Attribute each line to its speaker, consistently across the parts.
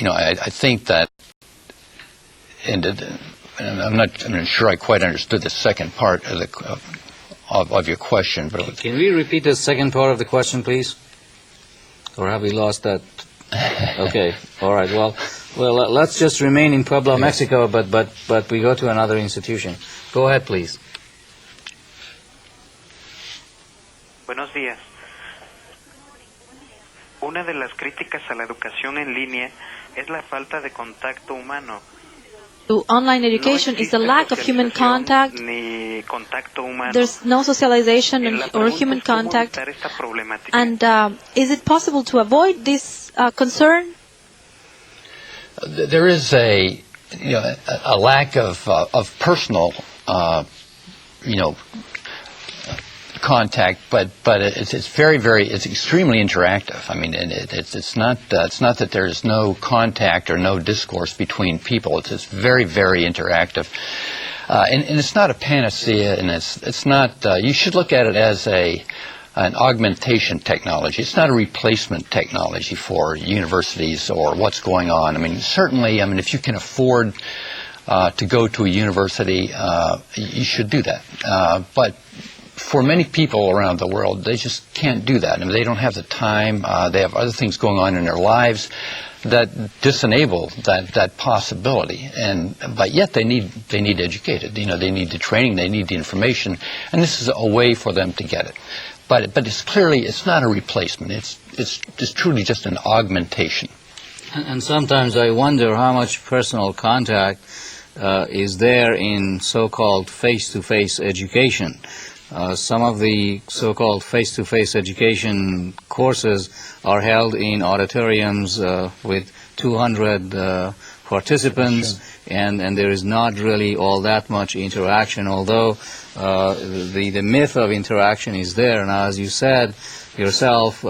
Speaker 1: I think that, and I'm not sure I quite understood the second part of your question. But
Speaker 2: can we repeat the second part of the question, please? Or have we lost that? Okay, all right. Well, let's just remain in Puebla, Mexico, but we go to another institution. Go ahead, please.
Speaker 3: Buenos días. Una de las críticas a la educación en línea es la falta de contacto humano.
Speaker 4: To online education is the lack of human contact. There's no socialization or human contact. And is it possible to avoid this concern?
Speaker 1: There is a lack of personal contact, but it's extremely interactive. I mean, it's not that there is no contact or no discourse between people. It's very, very interactive, and it's not a panacea, and it's not. You should look at it as an augmentation technology. It's not a replacement technology for universities or what's going on. I mean, certainly, if you can afford to go to a university, you should do that, but for many people around the world, they just can't do that. They don't have the time. They have other things going on in their lives that disenable that possibility. But yet they need educated. They need the training. They need the information. And this is a way for them to get it. But it's not a replacement. It's truly just an augmentation.
Speaker 2: And sometimes I wonder how much personal contact is there in so-called face-to-face education. Some of the so-called face-to-face education courses are held in auditoriums with 200 participants, and there is not really all that much interaction, although the myth of interaction is there. Now, as you said yourself,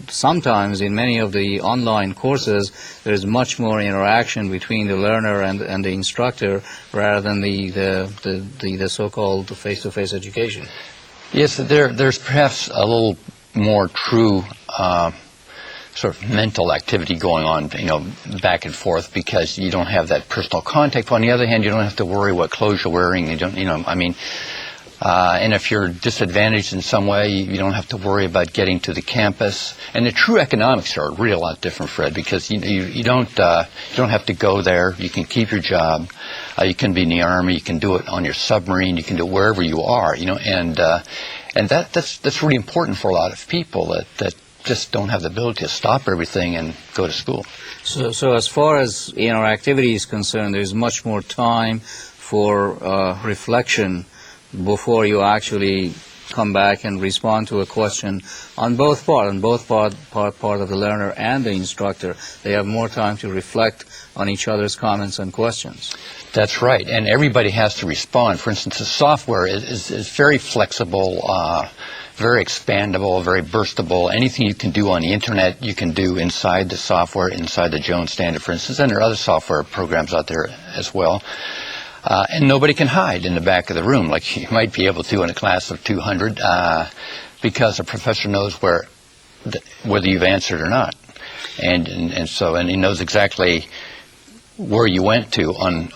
Speaker 2: sometimes in many of the online courses, there is much more interaction between the learner and the instructor rather than the so-called face-to-face education.
Speaker 1: Yes, there's perhaps a little more true sort of mental activity going on, back and forth, because you don't have that personal contact. But on the other hand, you don't have to worry what clothes you're wearing. And if you're disadvantaged in some way, you don't have to worry about getting to the campus. And the true economics are really a lot different, Fred, because you don't have to go there. You can keep your job. You can be in the Army. You can do it on your submarine. You can do it wherever you are. And that's really important for a lot of people that just don't have the ability to stop everything and go to school.
Speaker 2: So as far as interactivity is concerned, there's much more time for reflection before you actually come back and respond to a question on both part of the learner and the instructor. They have more time to reflect on each other's comments and questions.
Speaker 1: That's right, and everybody has to respond. For instance, the software is very flexible, very expandable, very burstable. Anything you can do on the internet, you can do inside the software, inside the Jones standard, for instance, and there are other software programs out there as well. And nobody can hide in the back of the room like you might be able to in a class of 200 because a professor knows whether you've answered or not. And he knows exactly where you went to on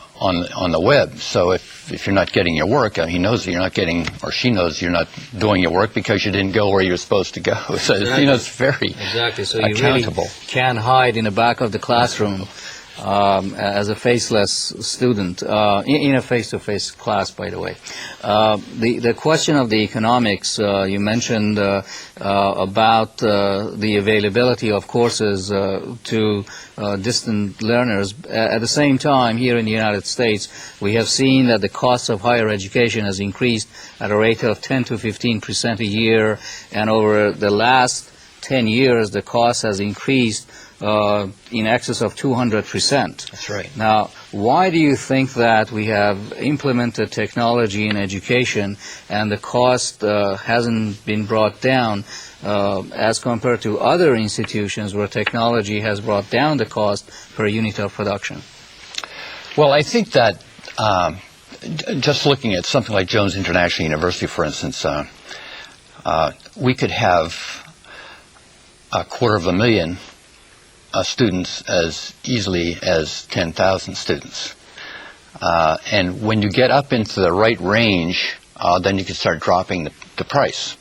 Speaker 1: the web. So if you're not getting your work, he knows that you're not getting, or she knows you're not doing your work because you didn't go where you're supposed to go. So it's very
Speaker 2: so you
Speaker 1: accountable.
Speaker 2: Really can hide in the back of the classroom as a faceless student in a face-to-face class, by the way. The question of the economics, you mentioned about the availability of courses to distant learners. At the same time, here in the United States, we have seen that the cost of higher education has increased at a rate of 10 to 15% a year, and over the last 10 years, the cost has increased in excess of 200%.
Speaker 1: That's right.
Speaker 2: Now, why do you think that we have implemented technology in education and the cost hasn't been brought down as compared to other institutions where technology has brought down the cost per unit of production?
Speaker 1: Well, I think that just looking at something like Jones International University, for instance, we could have 250,000 students as easily as 10,000 students. And when you get up into the right range, then you can start dropping the price.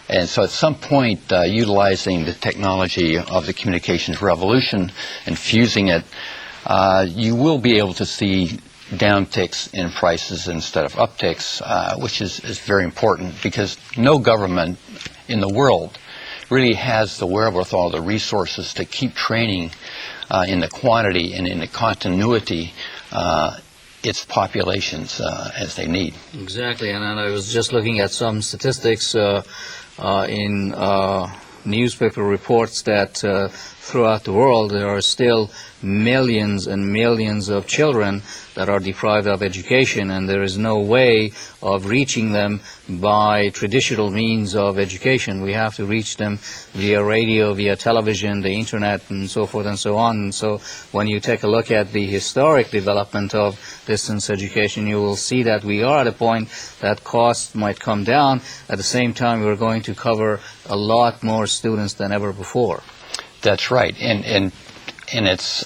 Speaker 1: And so at some point, utilizing the technology of the communications revolution and fusing it, you will be able to see downticks in prices instead of upticks, which is very important, because no government in the world really has the wherewithal, the resources to keep training in the quantity and in the continuity its populations as they need.
Speaker 2: Exactly, and I was just looking at some statistics in newspaper reports that throughout the world there are still millions and millions of children that are deprived of education, and there is no way of reaching them by traditional means of education. We have to reach them via radio, via television, the internet, and so forth and so on. And so when you take a look at the historic development of distance education, you will see that we are at a point that costs might come down. At the same time, we're going to cover a lot more students than ever before.
Speaker 1: That's right, and it's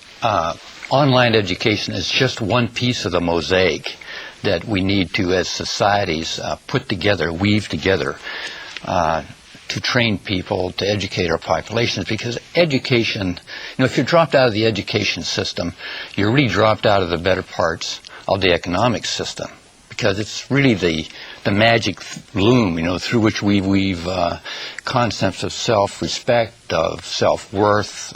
Speaker 1: online education is just one piece of the mosaic that we need to, as societies, put together, weave together to train people, to educate our populations. Because education, if you're dropped out of the education system, you're really dropped out of the better parts of the economic system. Because it's really the magic loom, through which we weave concepts of self-respect, of self-worth,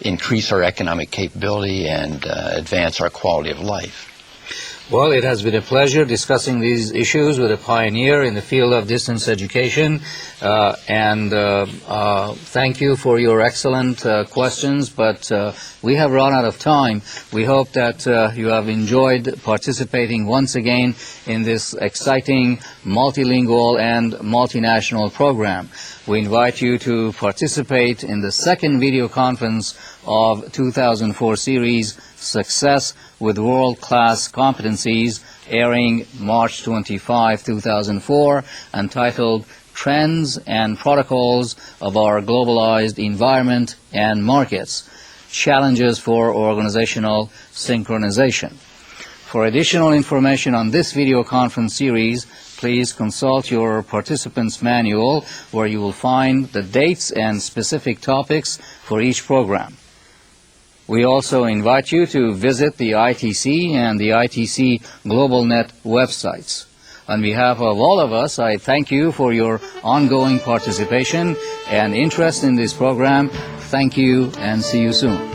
Speaker 1: increase our economic capability, and advance our quality of life.
Speaker 2: Well, it has been a pleasure discussing these issues with a pioneer in the field of distance education, and thank you for your excellent questions, but we have run out of time. We hope that you have enjoyed participating once again in this exciting multilingual and multinational program. We invite you to participate in the second video conference of 2004 series, Success with World-Class Competencies, airing March 25, 2004, entitled Trends and Protocols of Our Globalized Environment and Markets, Challenges for Organizational Synchronization. For additional information on this video conference series, please consult your participants' manual, where you will find the dates and specific topics for each program. We also invite you to visit the ITC and the ITC GlobalNet websites. On behalf of all of us, I thank you for your ongoing participation and interest in this program. Thank you, and see you soon.